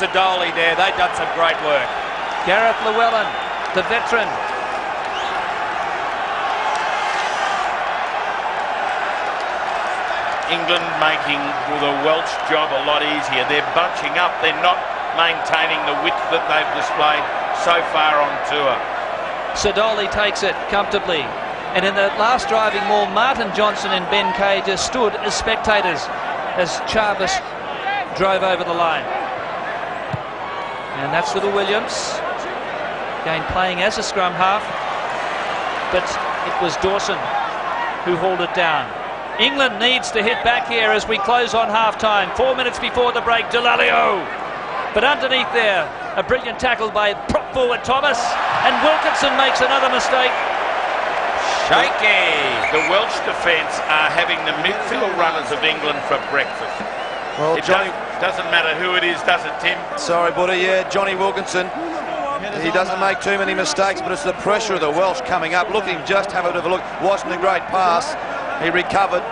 Sadoli there. They've done some great work. Gareth Llewellyn, the veteran. England making the Welsh job a lot easier. They're bunching up. They're not maintaining the width that they've displayed so far on tour. Sadoli takes it comfortably. And in the last driving maul, Martin Johnson and Ben Kay just stood as spectators as Chavez drove over the line. And that's Little Williams, again playing as a scrum half, but it was Dawson who hauled it down. England needs to hit back here as we close on half-time. 4 minutes before the break, Delalio. But underneath there, a brilliant tackle by prop forward Thomas, and Wilkinson makes another mistake. Shaky. The Welsh defence are having the midfield runners of England for breakfast. Well, It Johnny, doesn't matter who it is, does it, Tim? sorry, buddy, yeah, Johnny Wilkinson. He doesn't make too many mistakes, but it's the pressure of the Welsh coming up. Look at him just have a bit of a look. Wasn't a great pass. He recovered,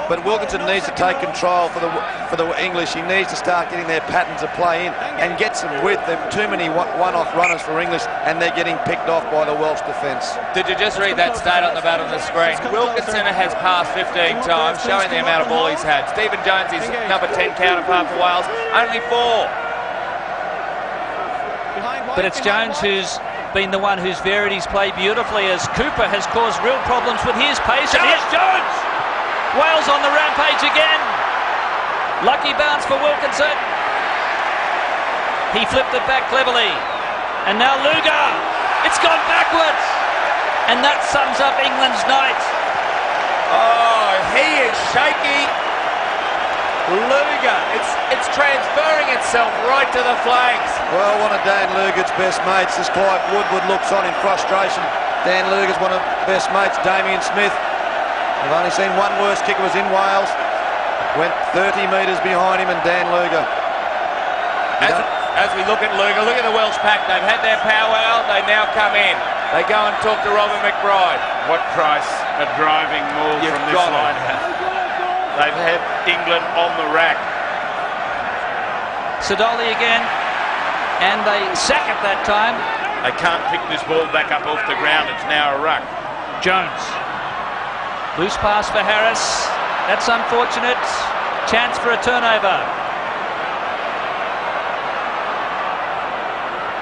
but Wilkinson needs to take control for the English. He needs to start getting their patterns of play in and get some width. There are too many one-off runners for English, and they're getting picked off by the Welsh defence. Did you just read that stat on the bottom of the screen? Wilkinson has passed 15 times, showing the amount of ball he's had. Stephen Jones is number 10 counterpart for Wales, only 4. But it's Jones who's been the one who's varied his play beautifully, as Cooper has caused real problems with his pace. And here's Jones! Wales on the rampage again. Lucky bounce for Wilkinson. He flipped it back cleverly. And now Luger. It's gone backwards. And that sums up England's night. Oh, he is shaky. Luger, it's transferring itself right to the flanks. Well, one of Dan Luger's best mates, as Clive Woodward looks on in frustration. Dan Luger's one of the best mates, Damien Smith. I've only seen one worse kicker, was in Wales. Went 30 metres behind him, and Dan Luger. As we look at Luger, look at the Welsh pack. They've had their powwow, they now come in. They go and talk to Robin McBride. What price a driving maul from this line? They've had England on the rack. Sadoli again, and they sack it that time. They can't pick this ball back up off the ground. It's now a ruck. Jones. Loose pass for Harris. That's unfortunate. Chance for a turnover.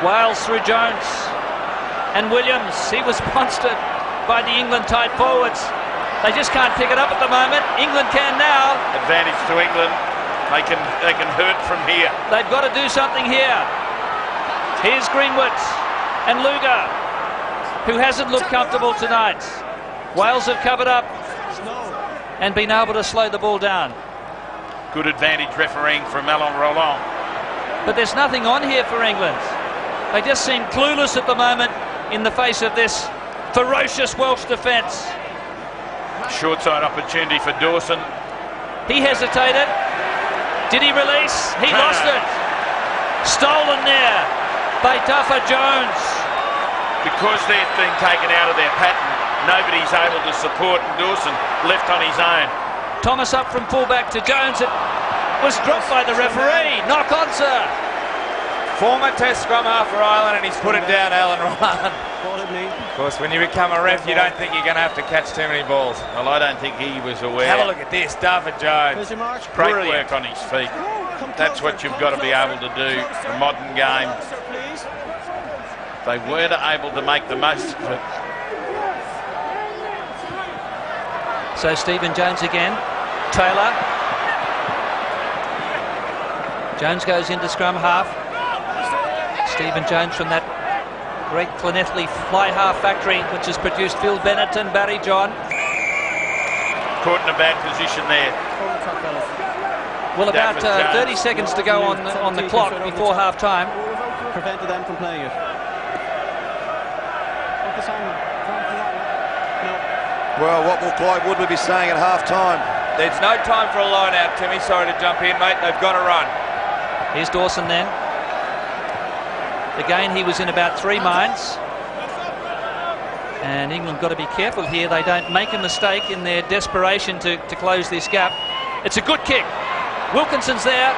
Wales through Jones. And Williams, he was monstered by the England tight forwards. They just can't pick it up at the moment. England can now. Advantage to England. They can hurt from here. They've got to do something here. Here's Greenwood and Luger, who hasn't looked comfortable tonight. Wales have covered up and been able to slow the ball down. Good advantage refereeing from Alain Roland. But there's nothing on here for England. They just seem clueless at the moment in the face of this ferocious Welsh defence. Short side opportunity for Dawson. He hesitated. Did he release? He lost it. Stolen there by Duffer Jones. Because they've been taken out of their pattern, nobody's able to support, and Dawson left on his own. Thomas up from fullback to Jones. It was dropped by the referee. Knock on, sir. Former Test scrum half for Ireland, and he's put it down, Alan Ryan. Of course, when you become a ref, you don't think you're going to have to catch too many balls. Well, I don't think he was aware. Have a look at this, David Jones. Great work on his feet. That's what you've got to be able to do. The modern game. They weren't able to make the most of it. So Stephen Jones again. Taylor. Jones goes into scrum half. Stephen Jones from that great Llanelli fly half factory, which has produced Phil Bennett and Barry John. Caught in a bad position there. Well, about 30 seconds to go on the clock before half time. Prevented them from playing it. Well, what will Clive Woodward be saying at half time? There's no time for a line out, Timmy. Sorry to jump in, mate. They've got to run. Here's Dawson then. Again, he was in about 3 minds. And England got to be careful here. They don't make a mistake in their desperation to close this gap. It's a good kick. Wilkinson's there.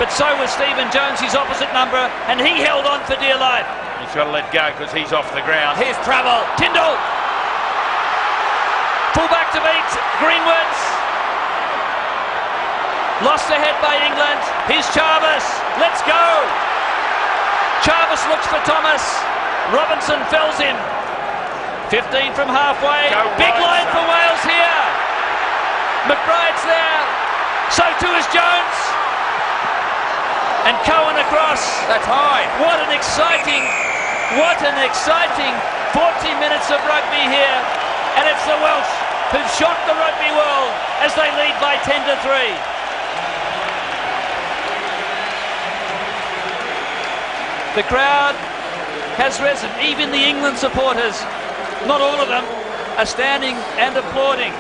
but so was Stephen Jones, his opposite number, and he held on for dear life. He's got to let go because he's off the ground. Here's trouble. Tyndall. Full back to beat Greenwood. Lost ahead by England. Here's Jarvis. Let's go. Jarvis looks for Thomas. Robinson fells him. 15 from halfway. Big line for Wales here. McBride's there. So too is Jones. And Cohen across. That's high. What an exciting 40 minutes of rugby here. And it's the Welsh who've shocked the rugby world as they lead by 10-3. The crowd has risen. Even the England supporters, not all of them, are standing and applauding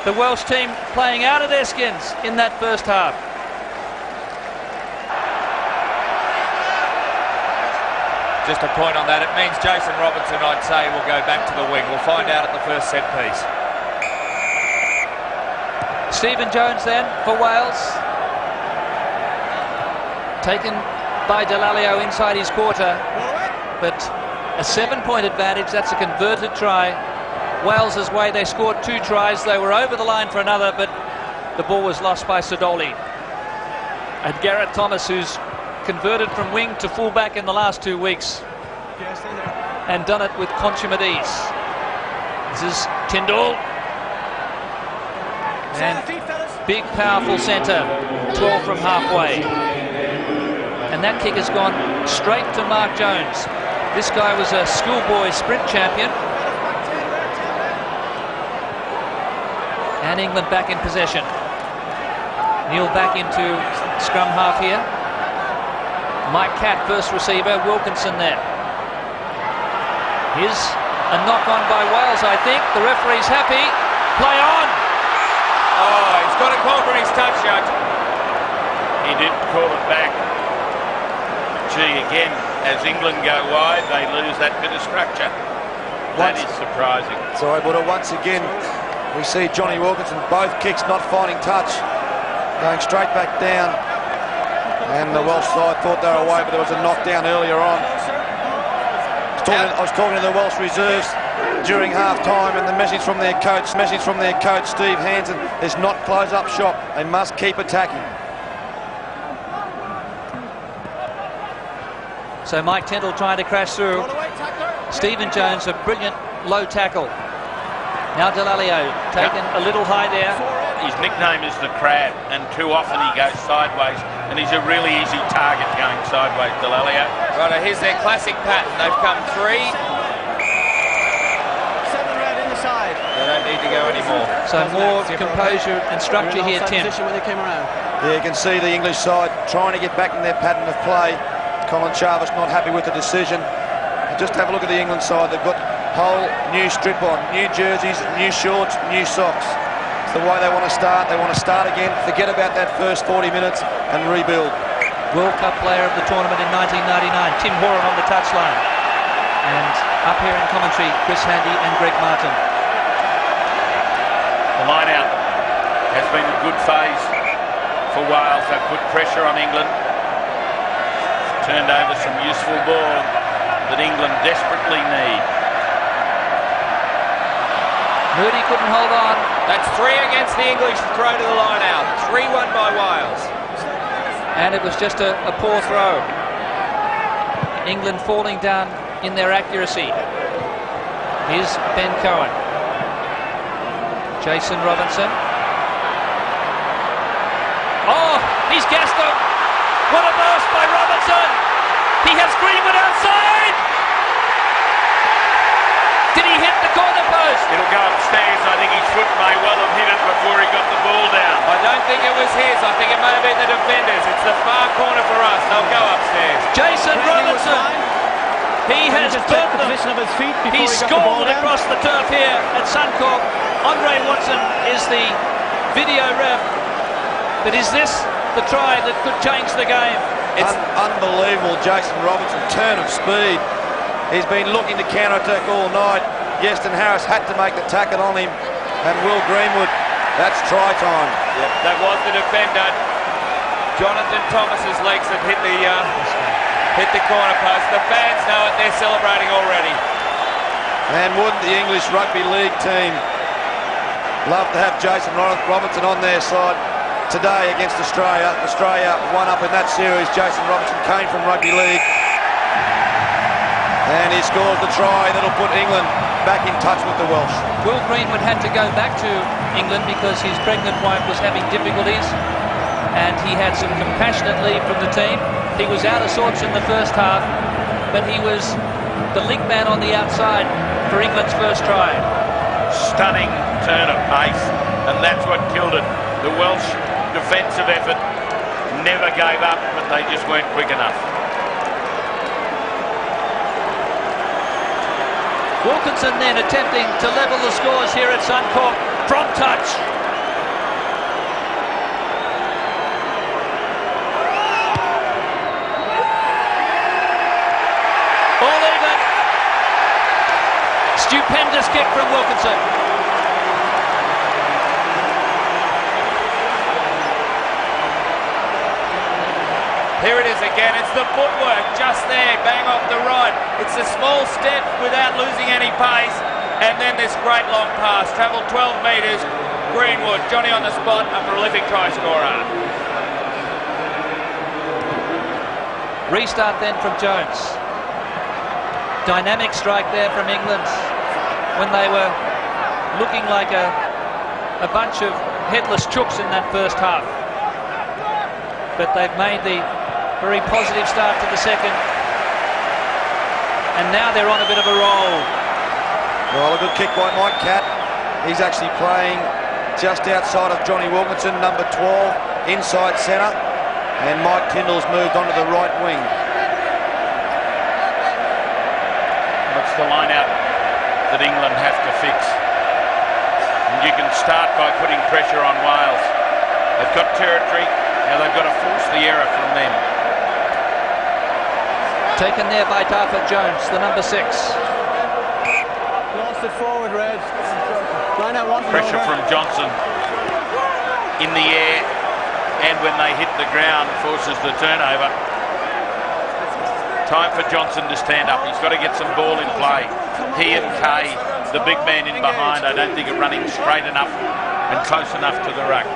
the Welsh team playing out of their skins in that first half. Just a point on that. It means Jason Robinson, I'd say, will go back to the wing. We'll find out at the first set piece. Stephen Jones then for Wales. Taken by Delalio inside his quarter. But a 7-point advantage. That's a converted try. Wales' way, they scored 2 tries. They were over the line for another, but the ball was lost by Sodoli. And Garrett Thomas, who's converted from wing to fullback in the last 2 weeks and done it with consummate ease. This is Tyndall. And big, powerful centre, 12 from halfway. And that kick has gone straight to Mark Jones. This guy was a schoolboy sprint champion. And England back in possession. Neil back into scrum half here. Mike Catt, first receiver, Wilkinson there. Here's a knock on by Wales, I think. The referee's happy. Play on. Oh, he's got a call for his touch, Judge. He didn't call it back. Gee, again, as England go wide, they lose that bit of structure. That is surprising. So, but once again, we see Johnny Wilkinson, both kicks not finding touch, going straight back down. And the Welsh side thought they were away, but there was a knockdown earlier on. I was talking to the Welsh reserves during half-time, and the message from their coach, Steve Hansen, is not close up shop. They must keep attacking. So Mike Tyndall trying to crash through. Stephen Jones, a brilliant low tackle. Now Delalio taken a little high there. His nickname is the Crab, and too often he goes sideways, and he's a really easy target going sideways, Delalio. Right, here's their classic pattern. They've come 3. 7 red in the side. They don't need to go anymore. So more composure and structure here, Tim. When they came around. Yeah, you can see the English side trying to get back in their pattern of play. Colin Jarvis not happy with the decision. And just have a look at the England side. They've got whole new strip on, new jerseys, new shorts, new socks. It's the way they want to start. They want to start again, forget about that first 40 minutes and rebuild. World Cup player of the tournament in 1999, Tim Horan on the touchline. And up here in commentary, Chris Handy and Greg Martin. The line-out has been a good phase for Wales. They've put pressure on England. Turned over some useful ball that England desperately need. Moody couldn't hold on. That's 3 against the English to throw to the line out. 3-1 by Wales. And it was just a poor throw. England falling down in their accuracy. Here's Ben Cohen. Jason Robinson. Oh, he's gassed them. What a burst by Robinson. He has Greenwood outside. Did he hit the corner post? It'll go upstairs. I think his foot may well have hit it before he got the ball down. I don't think it was his. I think it may have been the defenders. It's the far corner for us. They'll go upstairs. Jason Robinson. He has burnt them. He scored across the turf here at Suncorp. Andre Watson is the video ref. But is this the try that could change the game? It's unbelievable, Jason Robinson, turn of speed. He's been looking to counter-attack all night. Yeston Harris had to make the tackle on him. And Will Greenwood, that's try time. Yep, that was the defender. Jonathan Thomas's legs have hit the corner post. The fans know it. They're celebrating already. And wouldn't the English Rugby League team love to have Jason Robinson on their side today against Australia. Australia won up in that series. Jason Robinson came from Rugby League. And he scores the try that'll put England back in touch with the Welsh. Will Greenwood had to go back to England because his pregnant wife was having difficulties, and he had some compassionate leave from the team. He was out of sorts in the first half, but he was the link man on the outside for England's first try. Stunning turn of pace, and that's what killed it. The Welsh defensive effort never gave up, but they just weren't quick enough. Wilkinson then attempting to level the scores here at Suncorp from touch. All even. Stupendous kick from Wilkinson. Here it is again. It's the footwork just there, bang off the right. It's a small step without losing any pace. And then this great long pass. Travelled 12 metres. Greenwood, Johnny on the spot, a prolific try scorer. Restart then from Jones. Dynamic strike there from England when they were looking like a bunch of headless chooks in that first half. But they've made the very positive start to the second, and now they're on a bit of a roll. Well, a good kick by Mike Catt. He's actually playing just outside of Johnny Wilkinson, number 12, inside centre, and Mike Tyndall's moved onto the right wing. What's the line-out that England have to fix? And you can start by putting pressure on Wales. They've got territory, now they've got to force the error from them. Taken there by Darford Jones, the number 6. Lost it forward, Reds. Pressure from Johnson in the air, and when they hit the ground, forces the turnover. Time for Johnson to stand up. He's got to get some ball in play. He and Kay, the big man in behind, I don't think are running straight enough and close enough to the ruck.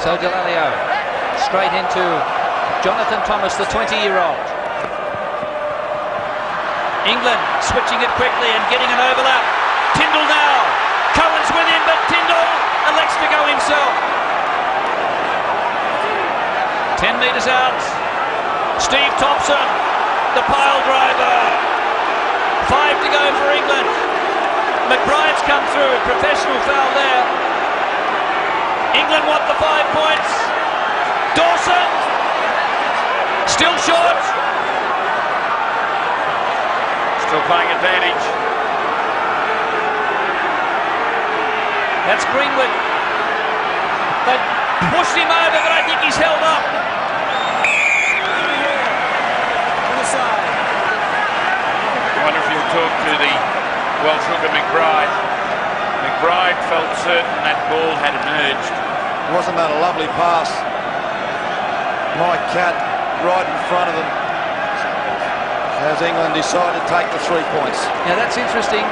So Delalio straight into Jonathan Thomas, the 20-year-old. England switching it quickly and getting an overlap. Tyndall now. Cohen's with him, but Tyndall elects to go himself. 10 metres out. Steve Thompson, the pile driver. 5 to go for England. McBride's come through. Professional foul there. England want the 5 points. Dawson. Still short. Still playing advantage. That's Greenwood. They've pushed him over, but I think he's held up. I wonder if you'll talk to the Welsh hooker McBride. McBride felt certain that ball had emerged. Wasn't that a lovely pass? Mike Catt right in front of them as England decided to take the 3 points. Now that's interesting.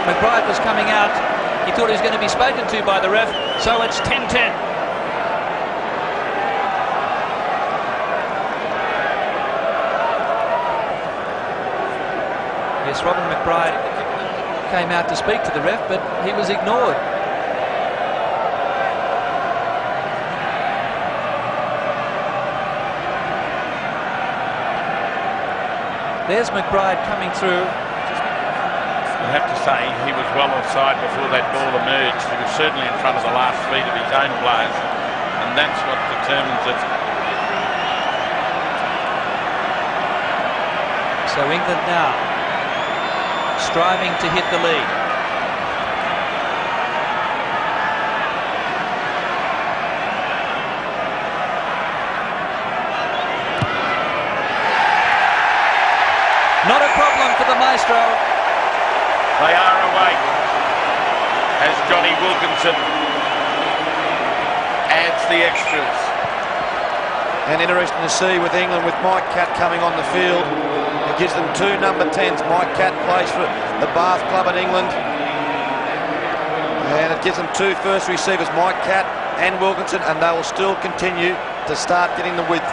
McBride was coming out. He thought he was going to be spoken to by the ref, so it's 10-10. Yes, Robin McBride came out to speak to the ref, but he was ignored. There's McBride coming through. I have to say he was well offside before that ball emerged. He was certainly in front of the last feet of his own players, and that's what determines it. So England now striving to hit the lead. Not a problem for the maestro. They are awake as Johnny Wilkinson adds the extras. And interesting to see with England, with Mike Catt coming on the field. It gives them 2 number 10s. Mike Catt plays for the Bath Club in England. And it gives them 2 first receivers, Mike Catt and Wilkinson, and they will still continue to start getting the width.